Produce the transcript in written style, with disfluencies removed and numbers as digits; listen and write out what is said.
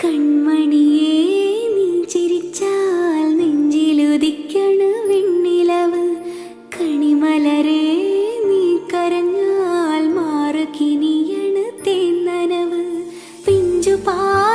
കൺമണിയേ നീ ചിരിച്ചാൽ നെഞ്ചിലുദിക്കണ് വെണ്ണിലവ്. കണിമലരേ നീ കരഞ്ഞാൽ മാറുകിനിയണ് തേന്നനവ്. പിഞ്ചുപാ